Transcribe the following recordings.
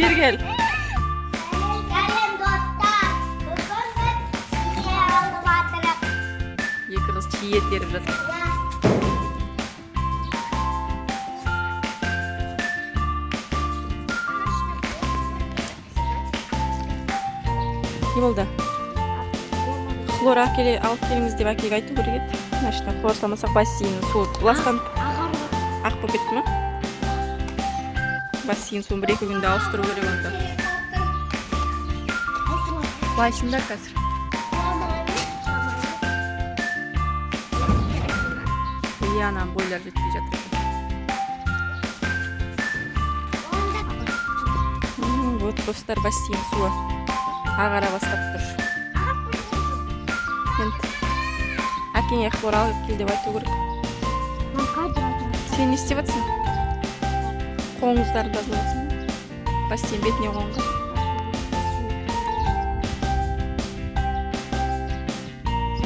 Beri gel. Gelin dostlar. Bugün çiğ aldım artık. Екі қыз чие теріп жатыр. Не болды? Хлор алып келіңіз деп әкеге айту керек еді. Значит, хлор салмасақ бассейн су ластанып ақ болып кетті ма? Бассейн суын бір-екі күнде ауыстыру керек онда. Құлайсыңдар қазір. Анам бойлар жетпей жатыр. Вот достар, бассейн суы ағара бастап тұр. Енді әкеңе хлор алып кел деп айту керек. Сен не істеп жатсың? Қолыңыздарды тазалап жатсың? Бассейн бетіне қонған.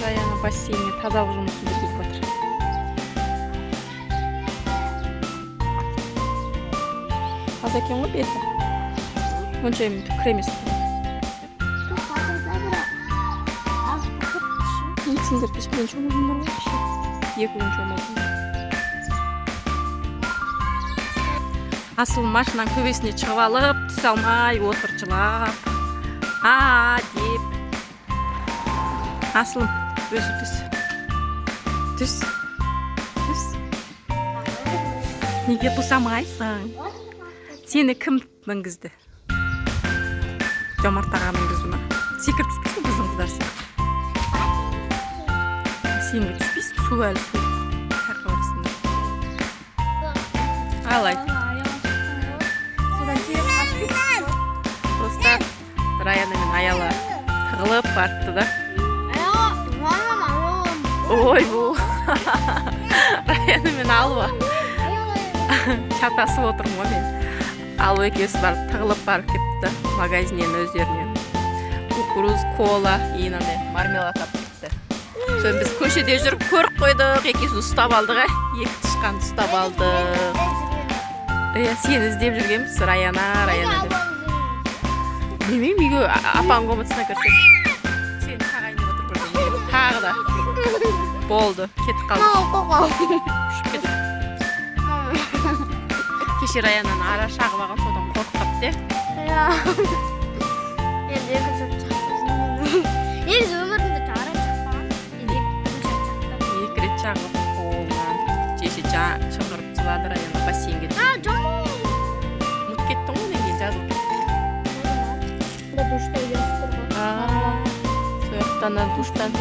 Раяна бассейнге тазалық жұмысын жүргізіп жатыр. Az екен ғой беті. Онша түкір емес. Сендер кешпен шомылдыңдар ғой? 2 күн шомылдым. Асыл машинаның төбесіне шығып алып, түсе алмай отыр жылап. Деп. Асылым, өзі түс. Түс. Неге тұсамайсың? Сені кім мінгізді? Жомарт аға мінгізді ма? Секір түспейсің біздің қыздар секір. Сенге түспейсің, су әлі су. Шарқа барысында. Алай. Достар, Раяна мен Аяла тығылып бартты да. Ой, бұл. Раяна мен Алва. Чатасып отырмын ғой мен. Алу екеуісі барып тығылып барып кетті магазиннен өздеріне. Кукуруз, кола, иінандай мармелад алып кетті. Соң біз көшеде жүріп көріп қойдық, екеуісі ұстап алдық, екі тышқанды ұстап алдық. Сені іздеп жүргенбіз, Раяна деп. Білмеймін, үйге апаң комнатасына кірсек. Сені тағайындап отыр көрдім. Тағы да. Болды, кетіп қалды. Ұшып кетіп. Кеше Раянаны ара шағып алған, содан қорқып қапты. Енді өмірімде ара шақпаған. Екі рет шағып қолынан. Жеше шығырып жылады Раяна бассейнге. Ұмыт кеттің ғой, неге жазылып кетті. Сояқтан душтан.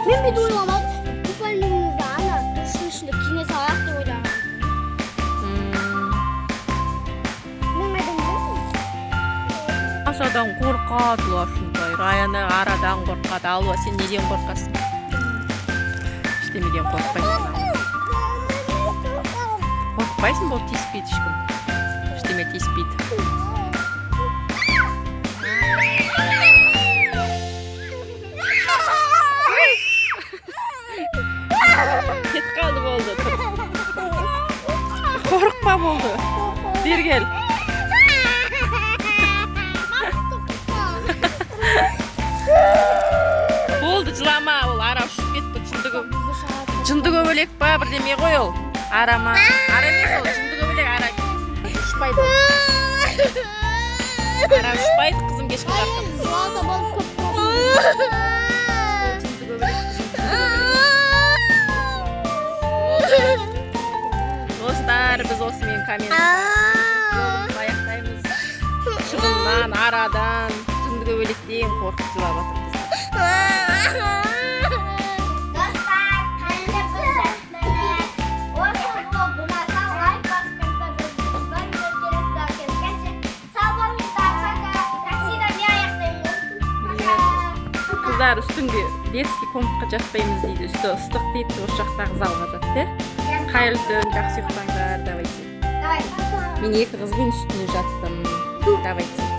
Мен бейді ойламадым. Купальнигімізді ана душтың ішінде киіне салайық деп ойлағанмын. Асадан қорқады лашындай. Раяна арадан қорқады. Алуа, сен неден қорқасың? Ештемеден қорқпайсың. Қорқпайсың, бұл тиіспейді ешкім. Ештеме тиіспейді. Кет қалды болды. Қорықпа болды. Бері кел. Болды, жылама, ол ара ұшып кетті. Жынды көбелек па, бірдеме ғой ол. Арама. Ара емес ол, жынды көбелек ара. Ұшпайды ол. Ара ұшпайды, қызым кеш қылартым. Жынды көбелек. Достар, біз осымен коммент аяқтаймыз. Шығыннан, арадан, жынды көбелектен қорқып жылап жатыр. Қыздар үстіңге детский комнатқа жатпаймыз дейді. Үсті ыстық дейді, осы жақтағы залға жатты. Қайырлы түн, жақсы ұйықтаңдар, давайте. Мен екі қызбен үстіне жаттым. Давайте.